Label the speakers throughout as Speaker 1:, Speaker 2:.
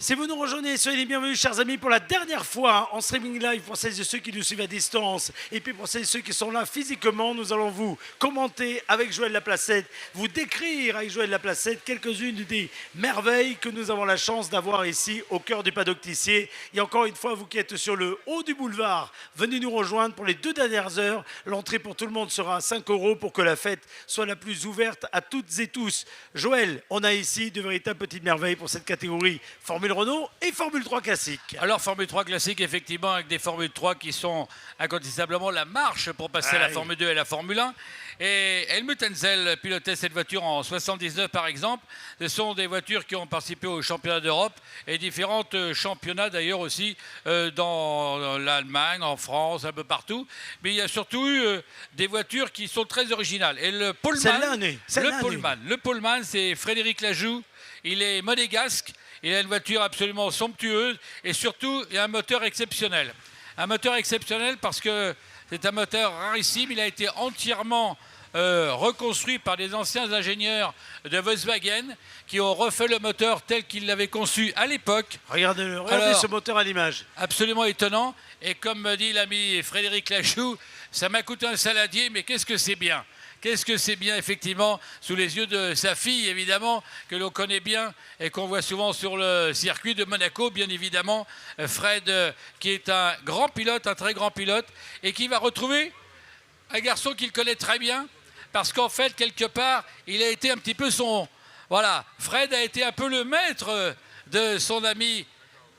Speaker 1: Si vous nous rejoignez, soyez les bienvenus, chers amis, pour la dernière fois en streaming live pour celles et ceux qui nous suivent à distance. Et puis pour celles et ceux qui sont là physiquement, nous allons vous commenter avec Joël Laplacette, vous décrire avec Joël Laplacette quelques-unes des merveilles que nous avons la chance d'avoir ici au cœur du Paddock Tissier. Et encore une fois, vous qui êtes sur le haut du boulevard, venez nous rejoindre pour les 2 dernières heures. L'entrée pour tout le monde sera à 5 € pour que la fête soit la plus ouverte à toutes et tous. Joël, on a ici de véritables petites merveilles pour cette catégorie Formule Renault et Formule 3 classique.
Speaker 2: Alors Formule 3 classique, effectivement, avec des Formule 3 qui sont incontestablement la marche pour passer à la Formule 2 et la Formule 1. Et Helmut Hensel pilotait cette voiture en 79 par exemple. Ce sont des voitures qui ont participé au championnat d'Europe et différents championnats d'ailleurs aussi dans l'Allemagne, en France, un peu partout. Mais il y a surtout eu des voitures qui sont très originales. Et le Poleman, c'est Frédéric Lajoux. Il est monégasque. Il a une voiture absolument somptueuse et surtout, il a un moteur exceptionnel. Un moteur exceptionnel parce que c'est un moteur rarissime. Il a été entièrement reconstruit par des anciens ingénieurs de Volkswagen qui ont refait le moteur tel qu'ils l'avaient conçu à l'époque.
Speaker 1: Regardez ce moteur à l'image.
Speaker 2: Absolument étonnant. Et comme me dit l'ami Frédéric Lajoux, ça m'a coûté un saladier, mais qu'est-ce que c'est bien. Qu'est-ce que c'est bien, effectivement, sous les yeux de sa fille, évidemment, que l'on connaît bien et qu'on voit souvent sur le circuit de Monaco, bien évidemment. Fred, qui est un grand pilote, un très grand pilote, et qui va retrouver un garçon qu'il connaît très bien, parce qu'en fait, quelque part, il a été un petit peu son... Voilà, Fred a été un peu le maître de son ami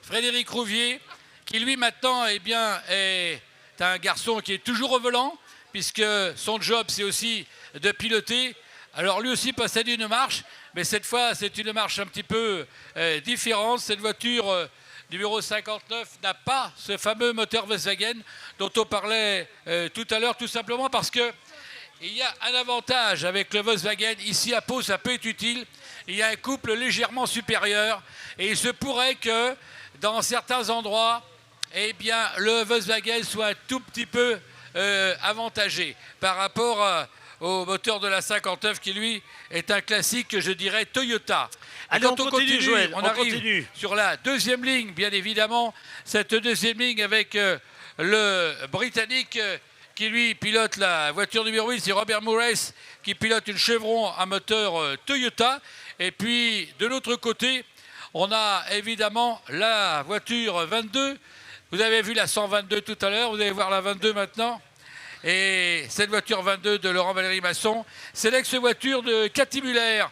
Speaker 2: Frédéric Rouvier, qui lui, maintenant, eh bien, est un garçon qui est toujours au volant, puisque son job, c'est aussi de piloter. Alors lui aussi possède une marche, mais cette fois, c'est une marche un petit peu différente. Cette voiture numéro 59 n'a pas ce fameux moteur Volkswagen dont on parlait tout à l'heure, tout simplement parce qu'il y a un avantage avec le Volkswagen. Ici, à Pau, ça peut être utile. Il y a un couple légèrement supérieur et il se pourrait que, dans certains endroits, eh bien, le Volkswagen soit un tout petit peu avantagé par rapport au moteur de la 59 qui lui est un classique, je dirais, Toyota.
Speaker 1: Allez, on continue, Joël,
Speaker 2: on arrive sur la deuxième ligne, bien évidemment, cette deuxième ligne avec le Britannique qui lui pilote la voiture numéro 8, c'est Robert Moores qui pilote une Chevron à moteur Toyota. Et puis de l'autre côté, on a évidemment la voiture 22. Vous avez vu la 122 tout à l'heure, vous allez voir la 22 maintenant. Et cette voiture 22 de Laurent-Valéry Masson, c'est l'ex-voiture de Cathy Muller.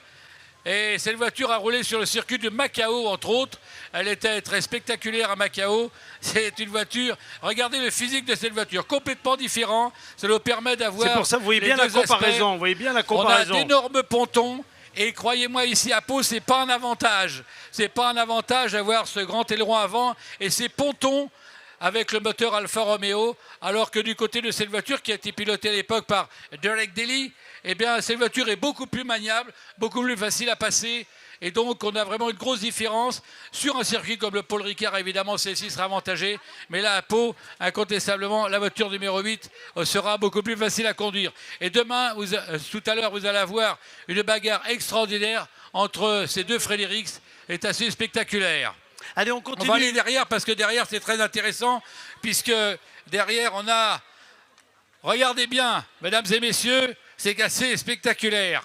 Speaker 2: Et cette voiture a roulé sur le circuit de Macao, entre autres. Elle était très spectaculaire à Macao. C'est une voiture... Regardez le physique de cette voiture, complètement différent. Ça nous permet d'avoir...
Speaker 1: C'est pour ça, vous voyez bien la comparaison. Vous voyez bien la comparaison.
Speaker 2: On a d'énormes pontons. Et croyez-moi, ici à Pau, c'est pas un avantage. C'est pas un avantage d'avoir ce grand aileron avant et ces pontons avec le moteur Alfa Romeo, alors que du côté de cette voiture qui a été pilotée à l'époque par Derek Daly, eh bien, cette voiture est beaucoup plus maniable, beaucoup plus facile à passer. Et donc, on a vraiment une grosse différence. Sur un circuit comme le Paul Ricard, évidemment, celle-ci sera avantagée. Mais là, à Pau, incontestablement, la voiture numéro 8 sera beaucoup plus facile à conduire. Et demain, tout à l'heure, vous allez avoir une bagarre extraordinaire entre ces deux Frédérics. C'est assez spectaculaire.
Speaker 1: Allez, on continue.
Speaker 2: On va aller derrière parce que derrière, c'est très intéressant. Puisque derrière, on a... Regardez bien, mesdames et messieurs, c'est assez spectaculaire.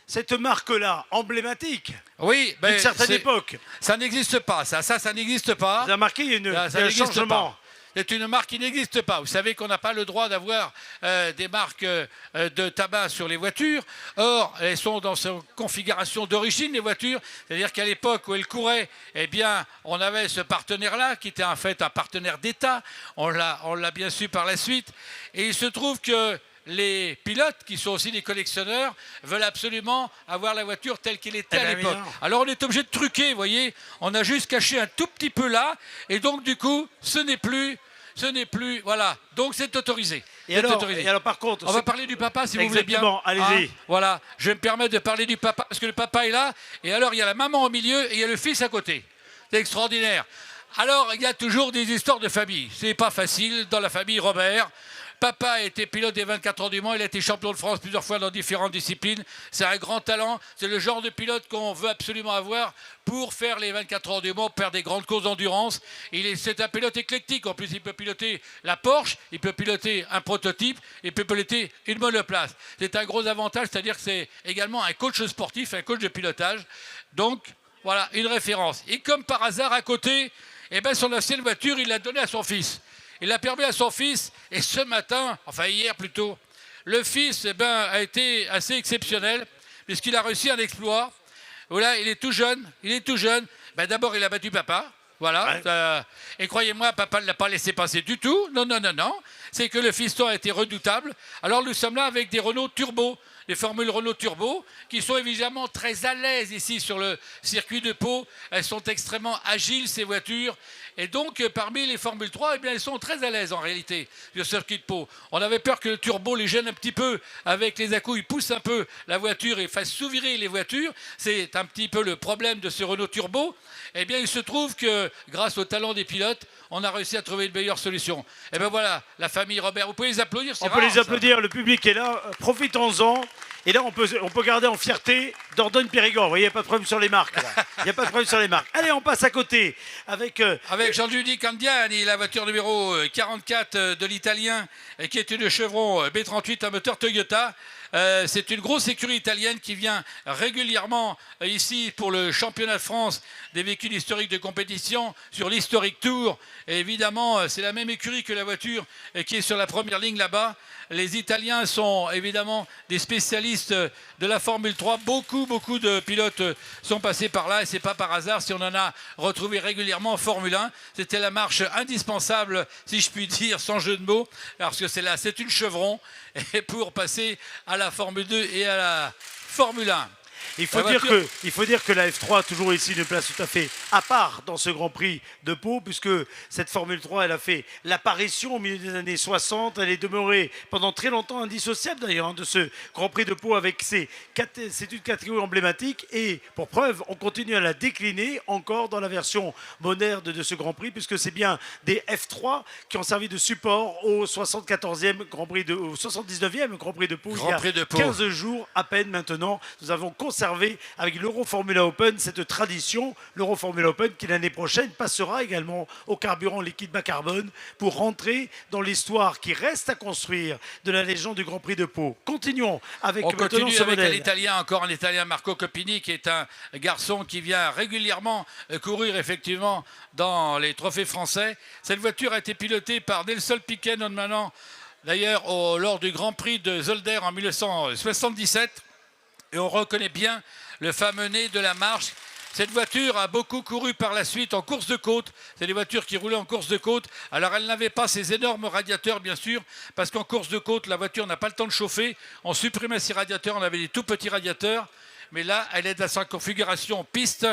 Speaker 1: Cette marque-là, emblématique,
Speaker 2: oui,
Speaker 1: d'une certaine époque.
Speaker 2: Ça n'existe pas, ça n'existe pas.
Speaker 1: Vous avez remarqué, il y a un changement.
Speaker 2: C'est une marque qui n'existe pas. Vous savez qu'on n'a pas le droit d'avoir des marques de tabac sur les voitures. Or, elles sont dans cette configuration d'origine, les voitures. C'est-à-dire qu'à l'époque où elles couraient, eh bien, on avait ce partenaire-là, qui était en fait un partenaire d'État. On l'a bien su par la suite. Et il se trouve que les pilotes, qui sont aussi des collectionneurs, veulent absolument avoir la voiture telle qu'elle était à l'époque. Alors on est obligé de truquer, vous voyez. On a juste caché un tout petit peu là. Et donc, du coup, ce n'est plus, voilà. Donc, c'est autorisé.
Speaker 1: Et alors, par contre...
Speaker 2: On va parler du papa, si vous voulez bien.
Speaker 1: Exactement, allez-y.
Speaker 2: Voilà, je vais me permettre de parler du papa, parce que le papa est là. Et alors, il y a la maman au milieu et il y a le fils à côté. C'est extraordinaire. Alors, il y a toujours des histoires de famille. C'est pas facile dans la famille Robert. Papa a été pilote des 24 heures du Mans, il a été champion de France plusieurs fois dans différentes disciplines. C'est un grand talent, c'est le genre de pilote qu'on veut absolument avoir pour faire les 24 heures du Mans, faire des grandes courses d'endurance. C'est un pilote éclectique, en plus il peut piloter la Porsche, il peut piloter un prototype, il peut piloter une monoplace. C'est un gros avantage, c'est-à-dire que c'est également un coach sportif, un coach de pilotage. Donc voilà, une référence. Et comme par hasard, à côté, eh ben, son ancienne voiture, il l'a donnée à son fils. Il l'a permis à son fils, et ce matin, enfin hier plutôt, le fils eh ben, a été assez exceptionnel, puisqu'il a réussi un exploit. Voilà, il est tout jeune. Ben, d'abord, il a battu papa. Voilà. Ouais. Et croyez-moi, papa ne l'a pas laissé passer du tout. Non. C'est que le fiston a été redoutable. Alors nous sommes là avec des Renault Turbo, les formules Renault Turbo, qui sont évidemment très à l'aise ici sur le circuit de Pau. Elles sont extrêmement agiles, ces voitures. Et donc, parmi les Formule 3, eh bien, elles sont très à l'aise en réalité sur le circuit de Pau. On avait peur que le turbo les gêne un petit peu avec les à-coups, il pousse un peu la voiture et fasse souvirer les voitures. C'est un petit peu le problème de ce Renault Turbo. Eh bien, il se trouve que grâce au talent des pilotes, on a réussi à trouver une meilleure solution. Et bien voilà, la famille Robert, vous pouvez les applaudir, c'est rare.
Speaker 1: On peut les applaudir, le public est là, profitons-en. Et là, on peut garder en fierté Dordogne-Périgord. Vous voyez, il n'y a pas de problème sur les marques. Il n'y a pas de problème sur les marques. Allez, on passe à côté avec
Speaker 2: Jean-Luigi Candiani, la voiture numéro 44 de l'Italien, qui est une Chevron B38 à moteur Toyota. C'est une grosse écurie italienne qui vient régulièrement ici pour le championnat de France des véhicules historiques de compétition sur l'Historic Tour. Et évidemment, c'est la même écurie que la voiture qui est sur la première ligne là-bas. Les Italiens sont évidemment des spécialistes de la Formule 3. Beaucoup de pilotes sont passés par là et c'est pas par hasard si on en a retrouvé régulièrement en Formule 1. C'était la marche indispensable, si je puis dire, sans jeu de mots, parce que c'est une Chevron et pour passer à la Formule 2 et à la Formule 1.
Speaker 1: Il faut dire que la F3 a toujours ici une place tout à fait à part dans ce Grand Prix de Pau, puisque cette Formule 3, elle a fait l'apparition au milieu des années 60. Elle est demeurée pendant très longtemps indissociable d'ailleurs de ce Grand Prix de Pau avec c'est une catégorie emblématique. Et pour preuve, on continue à la décliner encore dans la version moderne de ce Grand Prix, puisque c'est bien des F3 qui ont servi de support au 79e Grand Prix de Pau. Il y a 15 jours à peine maintenant, nous avons conservé avec l'Euro Formula Open cette tradition. L'Euro Formula Open qui l'année prochaine passera également au carburant liquide bas carbone pour rentrer dans l'histoire qui reste à construire de la légende du Grand Prix de Pau. Continuons avec
Speaker 2: l'Italien, encore un Italien, Marco Copini, qui est un garçon qui vient régulièrement courir effectivement dans les trophées français. Cette voiture a été pilotée par Nelson Piquet maintenant, d'ailleurs lors du Grand Prix de Zolder en 1977. Et on reconnaît bien le fameux nez de la marche. Cette voiture a beaucoup couru par la suite en course de côte. C'est des voitures qui roulaient en course de côte. Alors elle n'avait pas ces énormes radiateurs, bien sûr, parce qu'en course de côte, la voiture n'a pas le temps de chauffer. On supprimait ces radiateurs, on avait des tout petits radiateurs. Mais là, elle est dans sa configuration piste,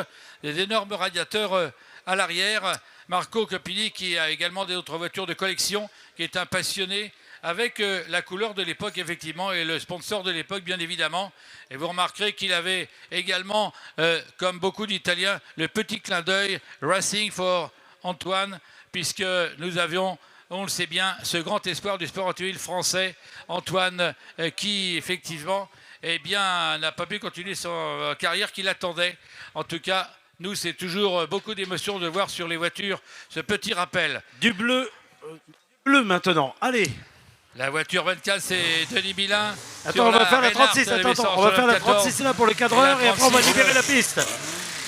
Speaker 2: des énormes radiateurs à l'arrière. Marco Copini, qui a également d'autres voitures de collection, qui est un passionné, avec la couleur de l'époque, effectivement, et le sponsor de l'époque, bien évidemment. Et vous remarquerez qu'il avait également, comme beaucoup d'Italiens, le petit clin d'œil Racing for Antoine, puisque nous avions, on le sait bien, ce grand espoir du sport automobile français, Antoine, qui, effectivement, eh bien, n'a pas pu continuer son carrière qu'il attendait. En tout cas, nous, c'est toujours beaucoup d'émotions de voir sur les voitures ce petit rappel.
Speaker 1: Du bleu maintenant, allez.
Speaker 2: La voiture 24, c'est Denis Milin.
Speaker 1: Attends, on va faire la 36. On va faire la 36 là pour le cadreur et après on va libérer la piste.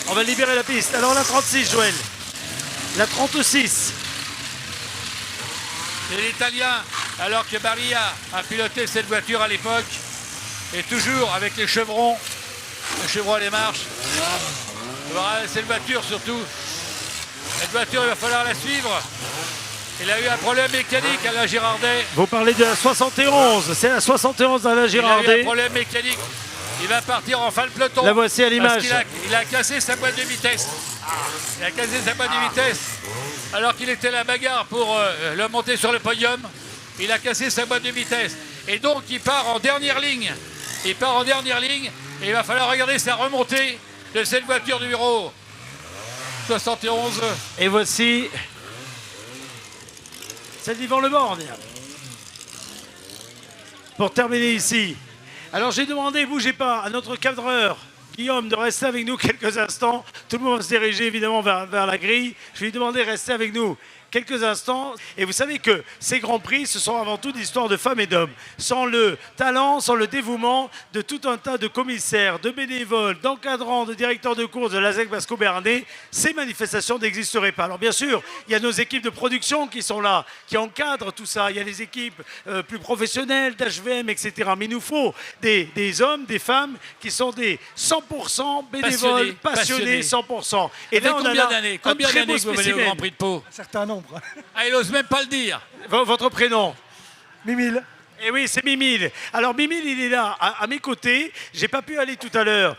Speaker 1: On va libérer la piste. Alors la 36, Joël. La 36.
Speaker 2: C'est l'Italien, alors que Barilla a piloté cette voiture à l'époque. Et toujours avec les chevrons. Les chevrons à les marches. Voilà, cette voiture surtout. Cette voiture, il va falloir la suivre. Il a eu un problème mécanique à la Girardet.
Speaker 1: Vous parlez de la 71, c'est la 71 à la Girardet.
Speaker 2: Il a eu un problème mécanique. Il va partir en fin de peloton.
Speaker 1: La voici à l'image.
Speaker 2: Il a cassé sa boîte de vitesse. Il a cassé sa boîte de vitesse. Alors qu'il était la bagarre pour le monter sur le podium. Il a cassé sa boîte de vitesse. Et donc il part en dernière ligne. Et il va falloir regarder sa remontée de cette voiture numéro 71.
Speaker 1: Et voici... C'est d'Yvan Le Borgne. pour terminer ici. Alors j'ai demandé, bougez pas, à notre cadreur, Guillaume, de rester avec nous quelques instants. Tout le monde va se diriger évidemment vers la grille. Je lui ai demandé de rester avec nous quelques instants. Et vous savez que ces Grands Prix, ce sont avant tout des histoires de femmes et d'hommes. Sans le talent, sans le dévouement de tout un tas de commissaires, de bénévoles, d'encadrants, de directeurs de course de la ZEC Basco-Béarnais, ces manifestations n'existeraient pas. Alors bien sûr, il y a nos équipes de production qui sont là, qui encadrent tout ça. Il y a les équipes plus professionnelles d'HVM, etc. Mais il nous faut des hommes, des femmes qui sont des 100% bénévoles, passionnés 100%. Et là, on a
Speaker 2: combien d'années que vous venez au Grand Prix de Pau?
Speaker 3: Un certain nombre.
Speaker 2: Ah, il n'ose même pas le dire.
Speaker 1: Votre prénom?
Speaker 3: Mimile.
Speaker 1: Eh oui, c'est Mimile. Alors Mimile, il est là, à mes côtés. J'ai pas pu aller tout à l'heure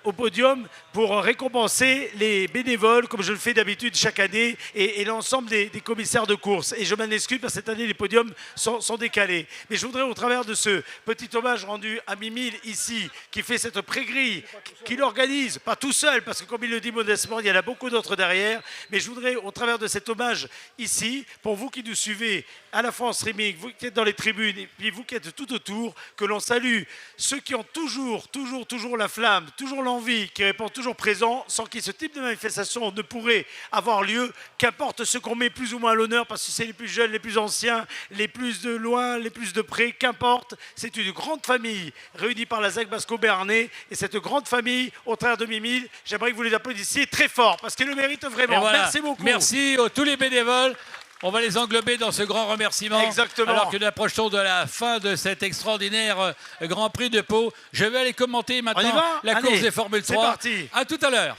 Speaker 1: au podium pour récompenser les bénévoles, comme je le fais d'habitude chaque année, et l'ensemble des commissaires de course. Et je m'en excuse parce que cette année, les podiums sont décalés. Mais je voudrais, au travers de ce petit hommage rendu à Mimile ici, qui fait cette pré-grille, qui l'organise, pas tout seul, parce que comme il le dit modestement, il y en a beaucoup d'autres derrière. Mais je voudrais, au travers de cet hommage ici, pour vous qui nous suivez à la fois en streaming, vous qui êtes dans les tribunes, et puis vous qui êtes tout autour, que l'on salue ceux qui ont toujours la flamme, toujours l'envie, qui répondent toujours présents, sans qui ce type de manifestation ne pourrait avoir lieu, qu'importe ce qu'on met plus ou moins à l'honneur, parce que c'est les plus jeunes, les plus anciens, les plus de loin, les plus de près, qu'importe, c'est une grande famille réunie par la ZEC Basco-Béarnais, et cette grande famille, au travers de Mimile, j'aimerais que vous les applaudissiez très fort, parce qu'ils le méritent vraiment.
Speaker 2: Voilà.
Speaker 1: Merci beaucoup.
Speaker 2: Merci à tous les bénévoles. On va les englober dans ce grand remerciement.
Speaker 1: Exactement.
Speaker 2: Alors que nous approchons de la fin de cet extraordinaire Grand Prix de Pau. Je vais aller commenter maintenant la course des Formule 3.
Speaker 1: C'est parti.
Speaker 2: À tout à l'heure.